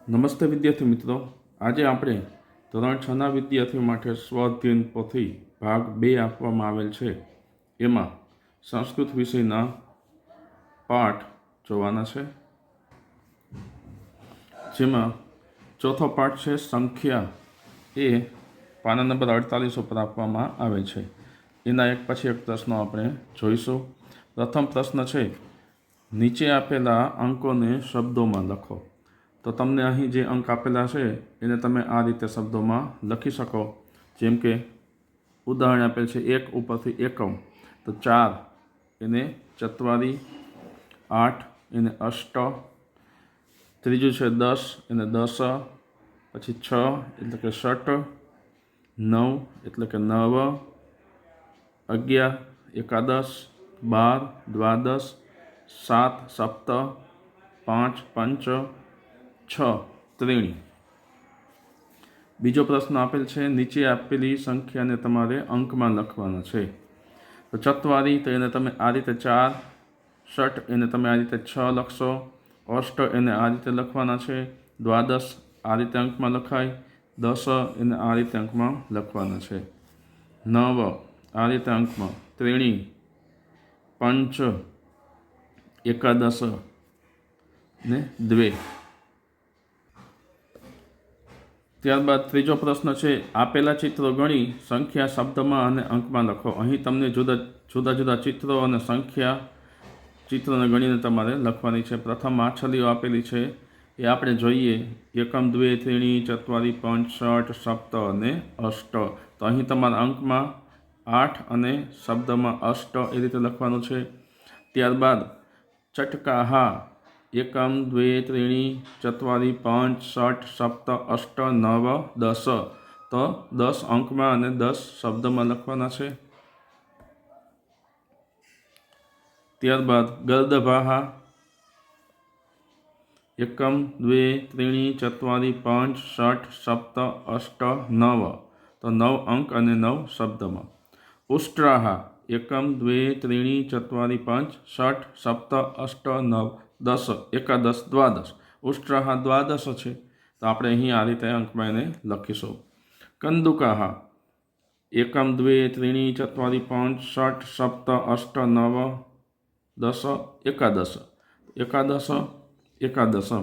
નમસ્તે વિદ્યાર્થી મિત્રો, આજે આપણે ધોરણ 6ના વિદ્યાર્થીઓ માટે સ્વાધ્યાયન પોથી ભાગ 2 આપવામાં આવેલ છે. એમાં સંસ્કૃત વિષયના પાઠ જોવાના છે, જેમાં ચોથો પાઠ છે સંખ્યા. એ પાના નંબર 48 ઉપર આપવામાં આવે છે. એના એક પછી એક પ્રશ્નો આપણે જોઈશું. પ્રથમ પ્રશ્ન છે, નીચે આપેલા અંકોને શબ્દોમાં લખો. તો તમને અહીં જે અંક આપેલા છે એને તમે આ રીતે શબ્દોમાં લખી શકો. જેમ કે ઉદાહરણ આપેલ છે 1 ઉપરથી એકમ, તો 4 એને ચત્વારી, 8 એને અષ્ટ, ત્રીજું છે 10 એને દસ, પછી 6 એટલે કે ષટ, 9 એટલે કે નવ, 11 એકાદશ, 12 દ્વાદશ, 7 સપ્ત, 5 પંચ, 6 ત્રિણી. બીજો પ્રશ્ન આપેલ છે, નીચે આપેલી સંખ્યાને તમારે અંકમાં લખવાના છે. તો ચત્વારી તો એને તમે આ રીતે 4, ષટ એને તમે આ રીતે 6 લખશો, અષ્ટ એને આ રીતે લખવાના છે, દ્વાદશ આ રીતે અંકમાં લખાય, 10 એને આ રીતે અંકમાં લખવાના છે, 9 આ રીતે અંકમાં, ત્રિણી, પંચ, એકાદશ ને દ્વે. ત્યારબાદ ત્રીજો પ્રશ્ન છે, આપેલા ચિત્રો ગણી સંખ્યા શબ્દમાં અને અંકમાં લખો. અહીં તમને જુદા જુદા ચિત્રો અને સંખ્યા ચિત્રોને ગણીને તમારે લખવાની છે. પ્રથમ માછલીઓ આપેલી છે એ આપણે જોઈએ, એકમ, દ્વે, ત્રીણી, ચત્વારી, પંચ, ષટ, સપ્ત અને અષ્ટ. તો અહીં તમારા અંકમાં 8 અને શબ્દમાં અષ્ટ એ રીતે લખવાનું છે. ત્યારબાદ ચટકાહા, એકમ, દ્વે, ત્રીણી, ચત્વારી, પંચ, ષટ, સપ્ત, અષ્ટ, નવ, 10. તો 10 અંકમાં અને 10 શબ્દમાં લખવાના છે. ત્યારબાદ ગર્દભાહા, એકમ, દ્વે, ત્રીણી, ચત્વારી, પંચ, ષટ, સપ્ત, અષ્ટ, નવ. તો 9 અંક અને 9 શબ્દમાં. ઉષ્ટ્રાહા, એકમ, દ્વે, ત્રીણી, ચત્વારી, પંચ, ષટ, સપ્ત, અષ્ટ, નવ, 10 એકાદશ, દ્વાદશ. ઉષ્ટ્રાહા દ્વાદશ છે, તો આપણે અહીં આ રીતે અંકમાં એને લખીશું. કંદુકાહા, એકમ, દ્વે, ત્રીણી, ચત્વારી, પંચ, ષટ, સપ્ત, અષ્ટ, નવ, 10 એકાદશ, એકાદશ એકાદશ.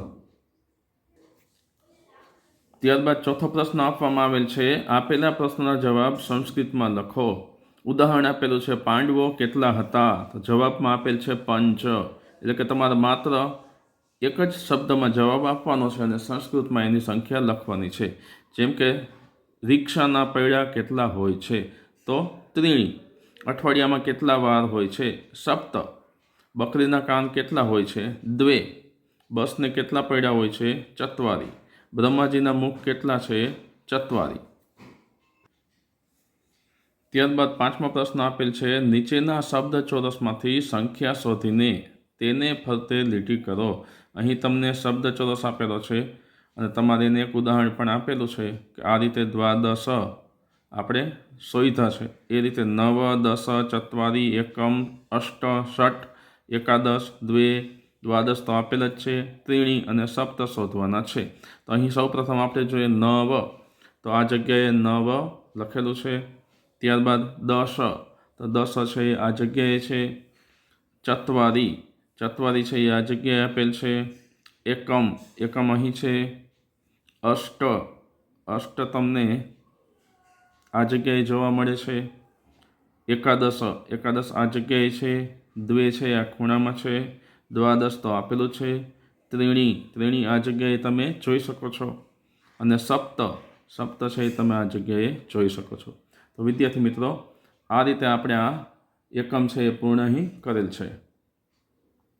ત્યારબાદ ચોથો પ્રશ્ન આપવામાં આવેલ છે, આપેલા પ્રશ્નના જવાબ સંસ્કૃતમાં લખો. ઉદાહરણ આપેલું છે, પાંડવો કેટલા હતા? તો જવાબમાં આપેલ છે પંચ. એટલે કે તમારે માત્ર એક જ શબ્દમાં જવાબ આપવાનો છે અને સંસ્કૃતમાં એની સંખ્યા લખવાની છે. જેમ કે રિક્ષાના પૈડા કેટલા હોય છે? તો ત્રીણી. અઠવાડિયામાં કેટલા વાર હોય છે? સપ્ત. બકરીના કાન કેટલા હોય છે? દ્વે. બસને કેટલા પૈડા હોય છે? ચત્વારી. બ્રહ્માજીના મુખ કેટલા છે? ચત્વારી. ત્યારબાદ પાંચમો પ્રશ્ન આપેલ છે, નીચેના શબ્દ ચોરસમાંથી સંખ્યા શોધીને તેને ફરતે લીટી કરો. અહીં તમને શબ્દ ચોરસ આપેલો છે અને તમારે એને એક ઉદાહરણ પણ આપેલું છે કે આ રીતે દ્વાદશ આપણે શોધ્યા છે. એ રીતે 9, 10, ચત્વારી, એકમ, અષ્ટ, ષટ, એકાદશ, દ્વે, દ્વાદશ તો આપેલ જ છે. ત્રીણી અને સપ્ત શોધવાના છે. તો અહીં સૌપ્રથમ આપણે જોઈએ 9, તો આ જગ્યાએ 9 લખેલું છે. ત્યારબાદ 10, તો 10 છે એ આ જગ્યાએ છે. ચત્વારી, ચત્વારી છે એ આ જગ્યાએ આપેલ છે. એકમ, એકમ અહીં છે. અષ્ટ, અષ્ટ તમને આ જગ્યાએ જોવા મળે છે. એકાદશ, એકાદશ આ જગ્યાએ છે. દ્વે છે આ ખૂણામાં છે. દ્વાદશ તો આપેલું છે. ત્રીણી, ત્રીણી આ જગ્યાએ તમે જોઈ શકો છો. અને સપ્ત, સપ્ત છે એ તમે આ જગ્યાએ જોઈ શકો છો. તો વિદ્યાર્થી મિત્રો, આ રીતે આપણે આ એકમ છે એ પૂર્ણ અહીં કરેલ છે.